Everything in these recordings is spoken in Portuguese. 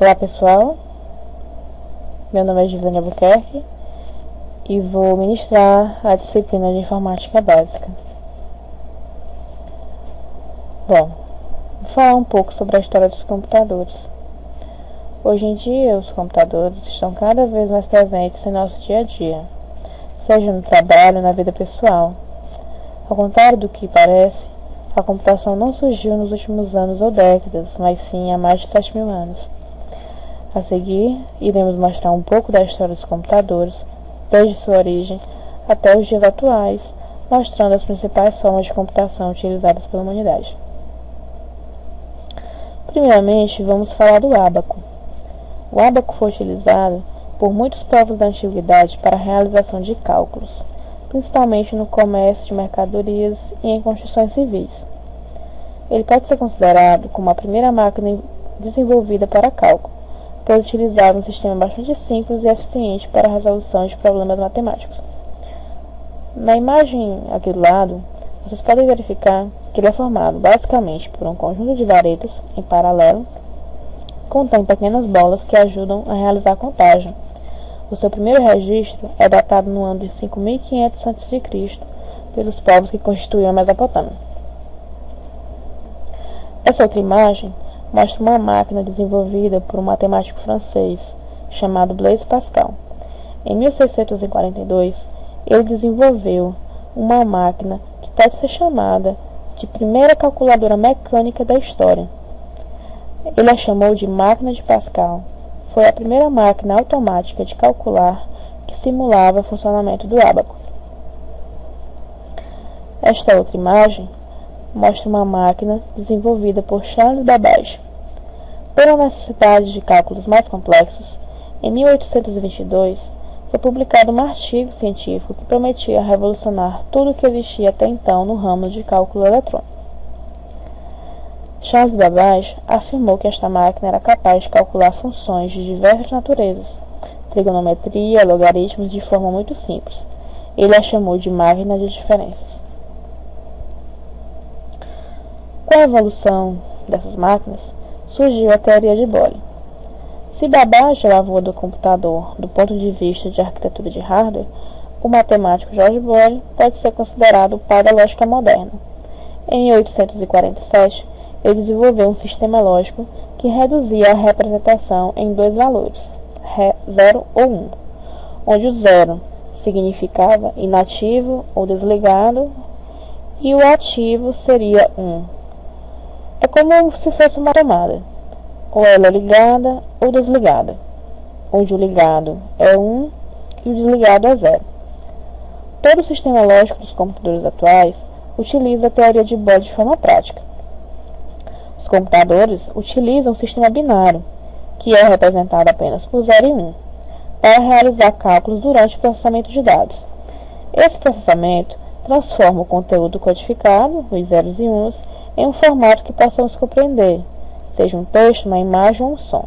Olá pessoal, meu nome é Gisele Albuquerque e vou ministrar a disciplina de Informática Básica. Bom, vou falar um pouco sobre a história dos computadores. Hoje em dia, os computadores estão cada vez mais presentes em nosso dia a dia, seja no trabalho ou na vida pessoal. Ao contrário do que parece, a computação não surgiu nos últimos anos ou décadas, mas sim há mais de 7.000 anos. A seguir, iremos mostrar um pouco da história dos computadores, desde sua origem até os dias atuais, mostrando as principais formas de computação utilizadas pela humanidade. Primeiramente, vamos falar do ábaco. O ábaco foi utilizado por muitos povos da antiguidade para a realização de cálculos, principalmente no comércio de mercadorias e em construções civis. Ele pode ser considerado como a primeira máquina desenvolvida para cálculo, pois utilizava um sistema bastante simples e eficiente para a resolução de problemas matemáticos. Na imagem aqui do lado, vocês podem verificar que ele é formado basicamente por um conjunto de varetas em paralelo, contém pequenas bolas que ajudam a realizar a contagem. O seu primeiro registro é datado no ano de 5.500 a.C., pelos povos que constituíam a Mesopotâmia. Essa outra imagem mostra uma máquina desenvolvida por um matemático francês chamado Blaise Pascal. Em 1642, ele desenvolveu uma máquina que pode ser chamada de primeira calculadora mecânica da história. Ele a chamou de máquina de Pascal. Foi a primeira máquina automática de calcular que simulava o funcionamento do ábaco. Esta outra imagem mostra uma máquina desenvolvida por Charles Babbage. Pela necessidade de cálculos mais complexos, em 1822 foi publicado um artigo científico que prometia revolucionar tudo o que existia até então no ramo de cálculo eletrônico. Charles Babbage afirmou que esta máquina era capaz de calcular funções de diversas naturezas, trigonometria, logaritmos de forma muito simples. Ele a chamou de máquina de diferenças. Com a evolução dessas máquinas, surgiu a teoria de Boole. Se Babbage era avô do computador do ponto de vista de arquitetura de hardware, o matemático George Boole pode ser considerado o pai da lógica moderna. Em 1847, ele desenvolveu um sistema lógico que reduzia a representação em dois valores, 0 ou 1, onde o 0 significava inativo ou desligado e o ativo seria 1. É como se fosse uma tomada, ou ela é ligada ou desligada, onde o ligado é 1 e o desligado é 0. Todo o sistema lógico dos computadores atuais utiliza a teoria de Boole de forma prática. Os computadores utilizam um sistema binário, que é representado apenas por 0 e 1, para realizar cálculos durante o processamento de dados. Esse processamento transforma o conteúdo codificado, os zeros e uns, em um formato que possamos compreender, seja um texto, uma imagem ou um som.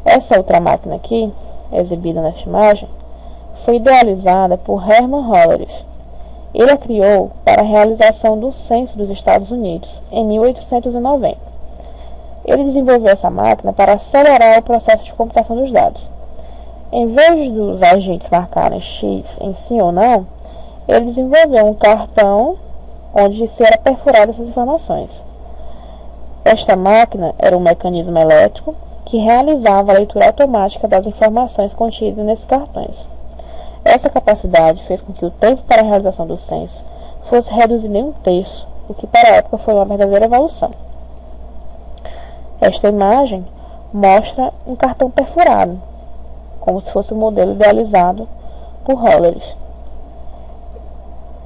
Essa outra máquina aqui, exibida nesta imagem, foi idealizada por Herman Hollerith. Ele a criou para a realização do censo dos Estados Unidos, em 1890. Ele desenvolveu essa máquina para acelerar o processo de computação dos dados. Em vez dos agentes marcarem X em sim ou não, ele desenvolveu um cartão onde se era perfurado essas informações. Esta máquina era um mecanismo elétrico que realizava a leitura automática das informações contidas nesses cartões. Essa capacidade fez com que o tempo para a realização do censo fosse reduzido em 1/3, o que para a época foi uma verdadeira evolução. Esta imagem mostra um cartão perfurado, como se fosse o modelo idealizado por Hollerith.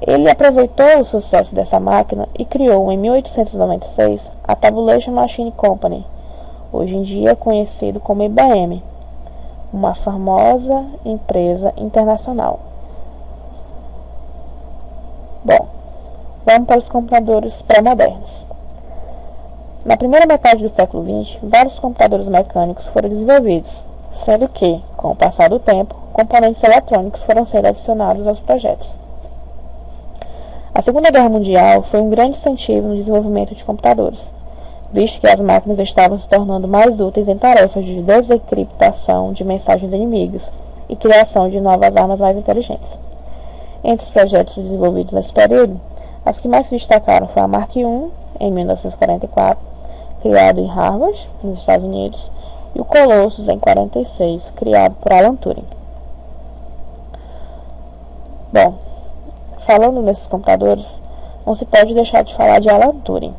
Ele aproveitou o sucesso dessa máquina e criou em 1896 a Tabulation Machine Company, hoje em dia conhecido como IBM, uma famosa empresa internacional. Bom, vamos para os computadores pré-modernos. Na primeira metade do século XX, vários computadores mecânicos foram desenvolvidos, sendo que, com o passar do tempo, componentes eletrônicos foram sendo adicionados aos projetos. A Segunda Guerra Mundial foi um grande incentivo no desenvolvimento de computadores. visto que as máquinas estavam se tornando mais úteis em tarefas de desencriptação de mensagens inimigas e criação de novas armas mais inteligentes. Entre os projetos desenvolvidos nesse período, as que mais se destacaram foi a Mark I, em 1944, criado em Harvard, nos Estados Unidos, e o Colossus, em 1946, criado por Alan Turing. Bom, falando nesses computadores, não se pode deixar de falar de Alan Turing.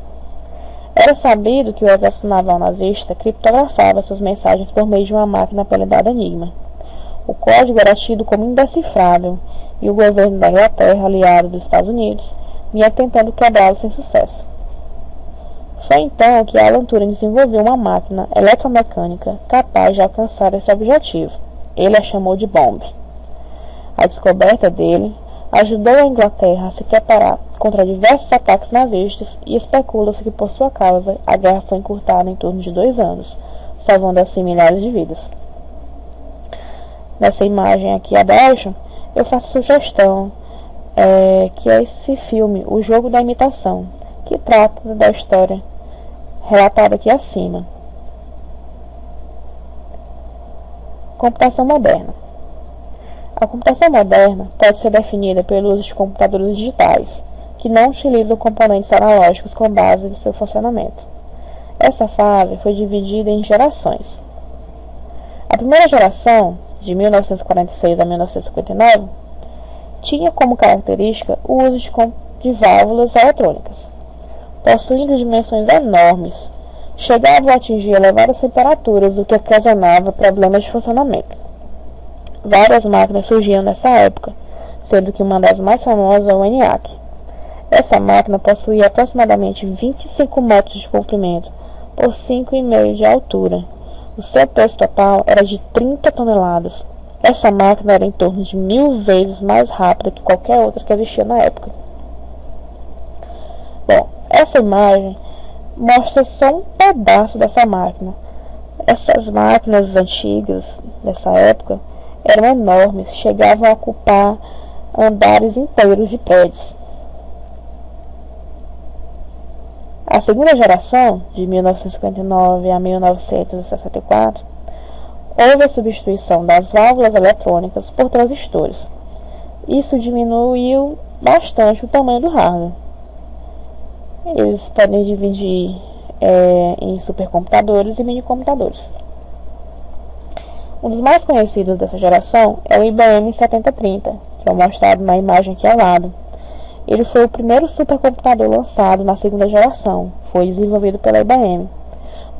Era sabido que o exército naval nazista criptografava suas mensagens por meio de uma máquina apelidada Enigma. O código era tido como indecifrável e o governo da Inglaterra, aliado dos Estados Unidos, vinha tentando quebrá-lo sem sucesso. Foi então que Alan Turing desenvolveu uma máquina eletromecânica capaz de alcançar esse objetivo. Ele a chamou de bomba. A descoberta dele ajudou a Inglaterra a se preparar contra diversos ataques nazistas e especula-se que, por sua causa, a guerra foi encurtada em torno de 2 anos, salvando assim milhares de vidas. Nessa imagem aqui abaixo, eu faço sugestão que é esse filme, O Jogo da Imitação, que trata da história relatada aqui acima. Computação moderna. A computação moderna pode ser definida pelo uso de computadores digitais, que não utilizam componentes analógicos com base no seu funcionamento. Essa fase foi dividida em gerações. A primeira geração, de 1946 a 1959, tinha como característica o uso de válvulas eletrônicas. Possuindo dimensões enormes, chegavam a atingir elevadas temperaturas, o que ocasionava problemas de funcionamento. Várias máquinas surgiam nessa época, sendo que uma das mais famosas é o ENIAC. Essa máquina possuía aproximadamente 25 metros de comprimento por 5,5 de altura. O seu peso total era de 30 toneladas. Essa máquina era em torno de 1000 vezes mais rápida que qualquer outra que existia na época. Bom, essa imagem mostra só um pedaço dessa máquina. Essas máquinas antigas dessa época eram enormes, chegavam a ocupar andares inteiros de prédios. A segunda geração, de 1959 a 1964, houve a substituição das válvulas eletrônicas por transistores. Isso diminuiu bastante o tamanho do hardware. Eles podem dividir em supercomputadores e minicomputadores. Um dos mais conhecidos dessa geração é o IBM 7030, que é mostrado na imagem aqui ao lado. Ele foi o primeiro supercomputador lançado na segunda geração. Foi desenvolvido pela IBM.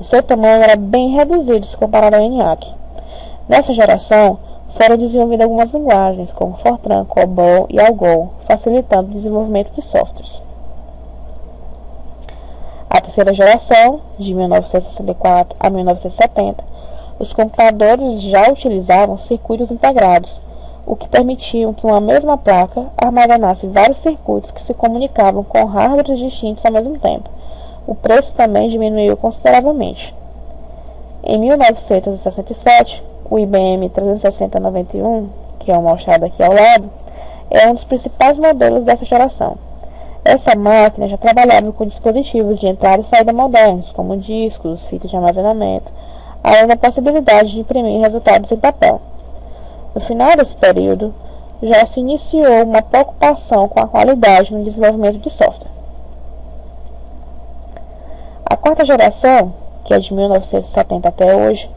O seu tamanho era bem reduzido se comparado ao ENIAC. Nessa geração, foram desenvolvidas algumas linguagens, como Fortran, COBOL e ALGOL, facilitando o desenvolvimento de softwares. A terceira geração, de 1964 a 1970, os computadores já utilizavam circuitos integrados, o que permitia que uma mesma placa armazenasse vários circuitos que se comunicavam com hardwares distintos ao mesmo tempo. O preço também diminuiu consideravelmente. Em 1967, o IBM 36091, que é mostrado aqui ao lado, é um dos principais modelos dessa geração. Essa máquina já trabalhava com dispositivos de entrada e saída modernos, como discos, fitas de armazenamento, além da possibilidade de imprimir resultados em papel. No final desse período, já se iniciou uma preocupação com a qualidade no desenvolvimento de software. A quarta geração, que é de 1970 até hoje,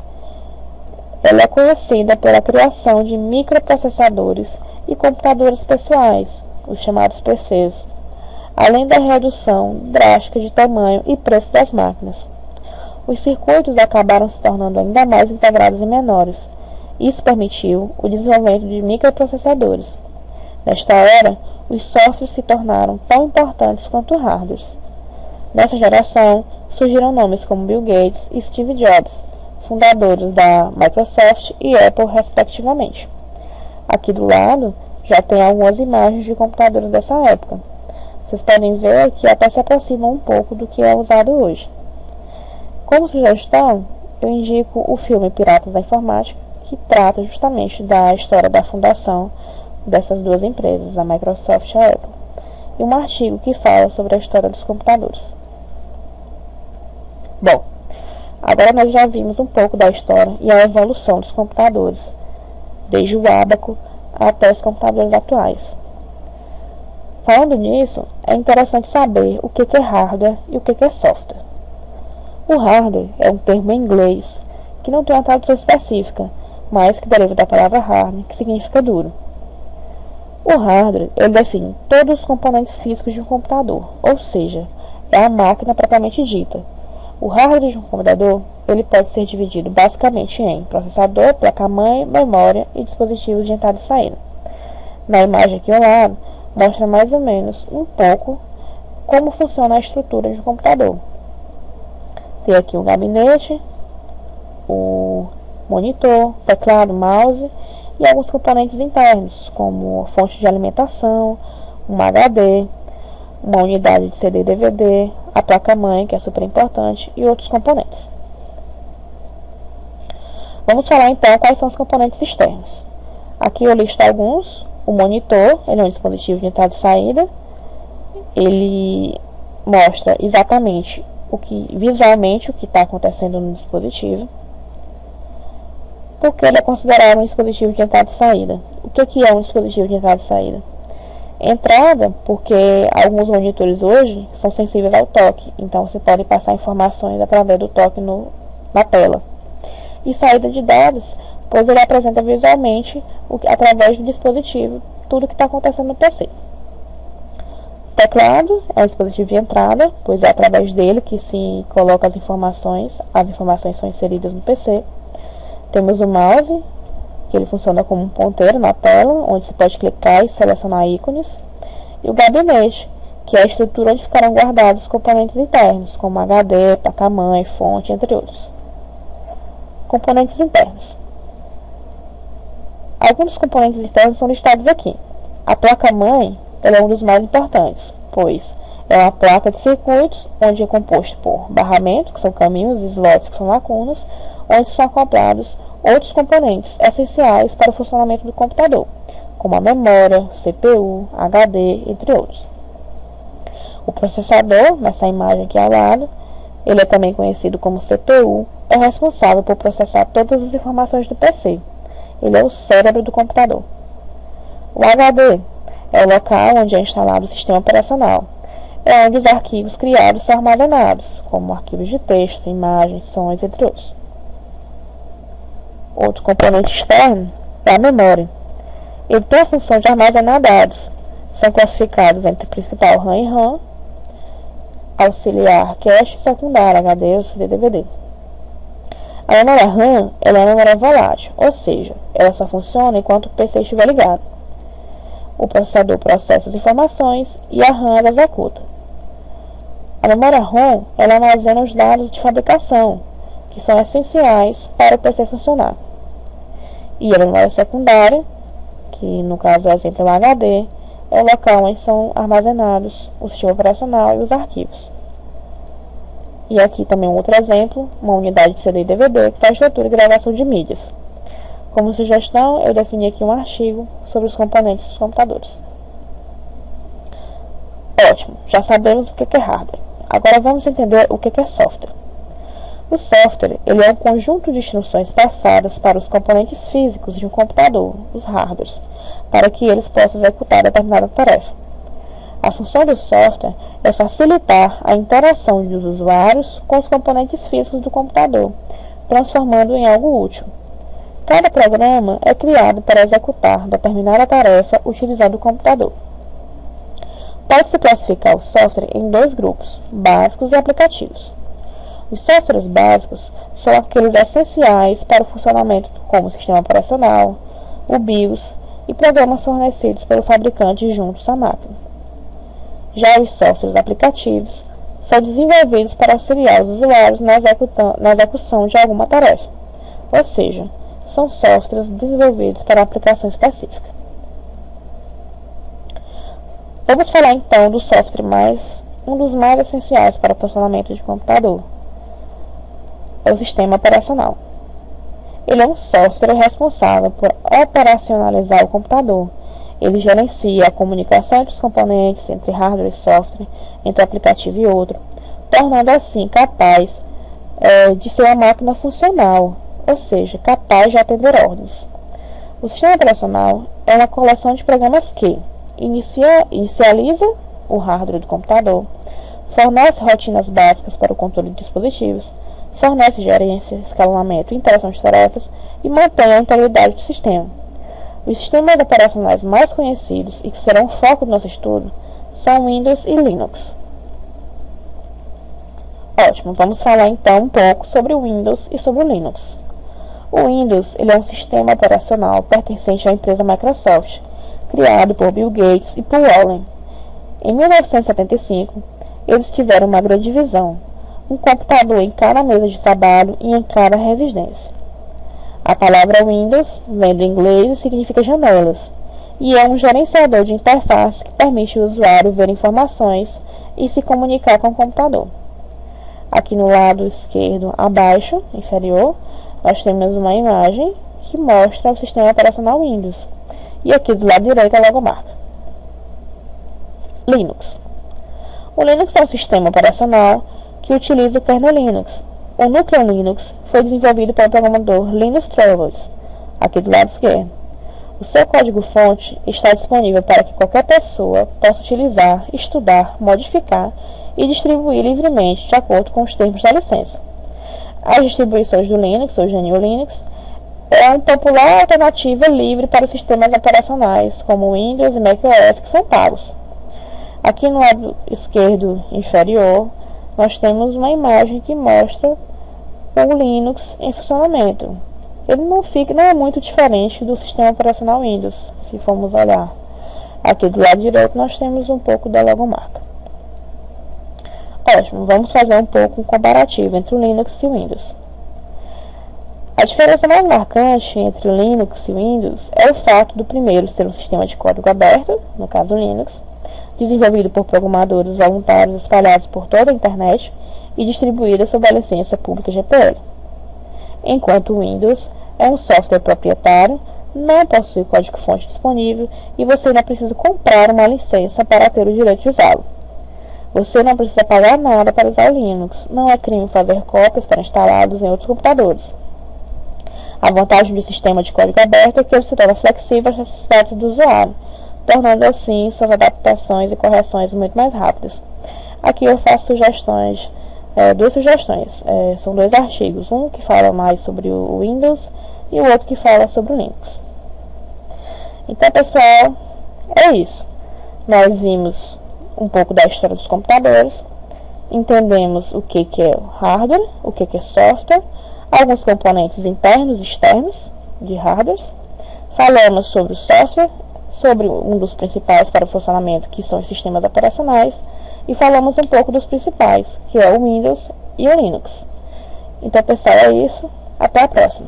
ela é conhecida pela criação de microprocessadores e computadores pessoais, os chamados PCs, além da redução drástica de tamanho e preço das máquinas. Os circuitos acabaram se tornando ainda mais integrados e menores. Isso permitiu o desenvolvimento de microprocessadores. Nesta era, os softwares se tornaram tão importantes quanto hardwares. Nessa geração, surgiram nomes como Bill Gates e Steve Jobs, fundadores da Microsoft e Apple, respectivamente. Aqui do lado, já tem algumas imagens de computadores dessa época. Vocês podem ver que até se aproximam um pouco do que é usado hoje. Como sugestão, eu indico o filme Piratas da Informática, que trata justamente da história da fundação dessas duas empresas, a Microsoft e a Apple, e um artigo que fala sobre a história dos computadores. Bom, agora nós já vimos um pouco da história e a evolução dos computadores, desde o ábaco até os computadores atuais. Falando nisso, é interessante saber o que é hardware e o que é software. O hardware é um termo em inglês que não tem uma tradução específica, mas que deriva da palavra hard, que significa duro. O hardware, ele define todos os componentes físicos de um computador, ou seja, é a máquina propriamente dita. O hardware de um computador, ele pode ser dividido basicamente em processador, placa-mãe, memória e dispositivos de entrada e saída. Na imagem aqui ao lado, mostra mais ou menos um pouco como funciona a estrutura de um computador. Tem aqui um gabinete, o monitor, teclado, mouse e alguns componentes internos, como a fonte de alimentação, um HD, uma unidade de CD e DVD, a placa-mãe, que é super importante, e outros componentes. Vamos falar então quais são os componentes externos. Aqui eu listo alguns. O monitor, ele é um dispositivo de entrada e saída. Ele mostra exatamente visualmente o que está acontecendo no dispositivo. Porque ele é considerado um dispositivo de entrada e saída. O que é um dispositivo de entrada e saída? Entrada, porque alguns monitores hoje são sensíveis ao toque, então você pode passar informações através do toque na tela. E saída de dados, pois ele apresenta visualmente, através do dispositivo, tudo o que está acontecendo no PC. Teclado é um dispositivo de entrada, pois é através dele que se coloca as informações são inseridas no PC. Temos o mouse, que ele funciona como um ponteiro na tela, onde se pode clicar e selecionar ícones. E o gabinete, que é a estrutura onde ficarão guardados os componentes internos, como HD, placa-mãe, fonte, entre outros. Componentes internos. Alguns dos componentes externos são listados aqui. A placa-mãe é um dos mais importantes, pois é uma placa de circuitos, onde é composto por barramento, que são caminhos, e slots, que são lacunas, onde são acoplados outros componentes essenciais para o funcionamento do computador, como a memória, CPU, HD, entre outros. O processador, nessa imagem aqui ao lado, ele é também conhecido como CPU, é responsável por processar todas as informações do PC. Ele é o cérebro do computador. O HD é o local onde é instalado o sistema operacional. É onde os arquivos criados são armazenados, como arquivos de texto, imagens, sons, entre outros. Outro componente externo é a memória. Ele tem a função de armazenar dados. São classificados entre principal RAM e RAM, auxiliar cache e secundário HD ou CD DVD. A memória RAM ela é uma memória volátil, ou seja, ela só funciona enquanto o PC estiver ligado. O processador processa as informações e a RAM as executa. A memória ROM ela armazena os dados de fabricação, que são essenciais para o PC funcionar. E a memória secundária, que no caso do exemplo é o HD, é o local onde são armazenados o sistema operacional e os arquivos. E aqui também um outro exemplo, uma unidade de CD e DVD que faz leitura e gravação de mídias. Como sugestão, eu defini aqui um artigo sobre os componentes dos computadores. Ótimo, já sabemos o que é hardware. Agora vamos entender o que é software. O software ele é um conjunto de instruções passadas para os componentes físicos de um computador, os hardwares, para que eles possam executar determinada tarefa. A função do software é facilitar a interação dos usuários com os componentes físicos do computador, transformando em algo útil. Cada programa é criado para executar determinada tarefa utilizando o computador. Pode-se classificar o software em dois grupos, básicos e aplicativos. Os softwares básicos são aqueles essenciais para o funcionamento, como o sistema operacional, o BIOS e programas fornecidos pelo fabricante juntos à máquina. Já os softwares aplicativos são desenvolvidos para auxiliar os usuários na execução de alguma tarefa, ou seja, são softwares desenvolvidos para aplicação específica. Vamos falar então do software um dos mais essenciais para o funcionamento de computador. É o sistema operacional. Ele é um software responsável por operacionalizar o computador. Ele gerencia a comunicação entre os componentes, entre hardware e software, entre um aplicativo e outro, tornando assim capaz de ser uma máquina funcional, ou seja, capaz de atender ordens. O sistema operacional é uma coleção de programas que inicializa o hardware do computador, fornece rotinas básicas para o controle de dispositivos, fornece gerência, escalonamento e interação de tarefas e mantém a integridade do sistema. Os sistemas operacionais mais conhecidos e que serão o foco do nosso estudo são Windows e Linux. Ótimo, vamos falar então um pouco sobre o Windows e sobre o Linux. O Windows ele é um sistema operacional pertencente à empresa Microsoft, criado por Bill Gates e Paul Allen. Em 1975, eles tiveram uma grande visão, um computador em cada mesa de trabalho e em cada residência. A palavra Windows vem do inglês e significa janelas, e é um gerenciador de interface que permite ao usuário ver informações e se comunicar com o computador. Aqui no lado esquerdo, abaixo, inferior, nós temos uma imagem que mostra o sistema operacional Windows. E aqui do lado direito a logomarca. Linux. O Linux é um sistema operacional que utiliza o kernel Linux. O núcleo Linux foi desenvolvido pelo programador Linus Torvalds, aqui do lado esquerdo. O seu código-fonte está disponível para que qualquer pessoa possa utilizar, estudar, modificar e distribuir livremente de acordo com os termos da licença. As distribuições do Linux, ou GNU Linux, é uma popular alternativa livre para os sistemas operacionais, como Windows e macOS, que são pagos. Aqui no lado esquerdo inferior, nós temos uma imagem que mostra o Linux em funcionamento. Ele não é muito diferente do sistema operacional Windows, se formos olhar. Aqui do lado direito nós temos um pouco da logomarca. Ótimo, vamos fazer um pouco um comparativo entre o Linux e o Windows. A diferença mais marcante entre o Linux e o Windows é o fato do primeiro ser um sistema de código aberto, no caso do Linux, desenvolvido por programadores voluntários espalhados por toda a internet e distribuído sob a licença pública GPL. Enquanto o Windows é um software proprietário, não possui código-fonte disponível e você ainda precisa comprar uma licença para ter o direito de usá-lo. Você não precisa pagar nada para usar o Linux, não é crime fazer cópias para instalá-los em outros computadores. A vantagem do sistema de código aberto é que ele se torna flexível às necessidades do usuário, tornando assim suas adaptações e correções muito mais rápidas. Aqui eu faço duas sugestões. São dois artigos, um que fala mais sobre o Windows e o outro que fala sobre o Linux. Então, pessoal, é isso. Nós vimos um pouco da história dos computadores, entendemos o que é o hardware, o que é software, alguns componentes internos e externos de hardwares, falamos sobre o software, sobre um dos principais para o funcionamento, que são os sistemas operacionais, e falamos um pouco dos principais, que é o Windows e o Linux. Então, pessoal, é isso. Até a próxima.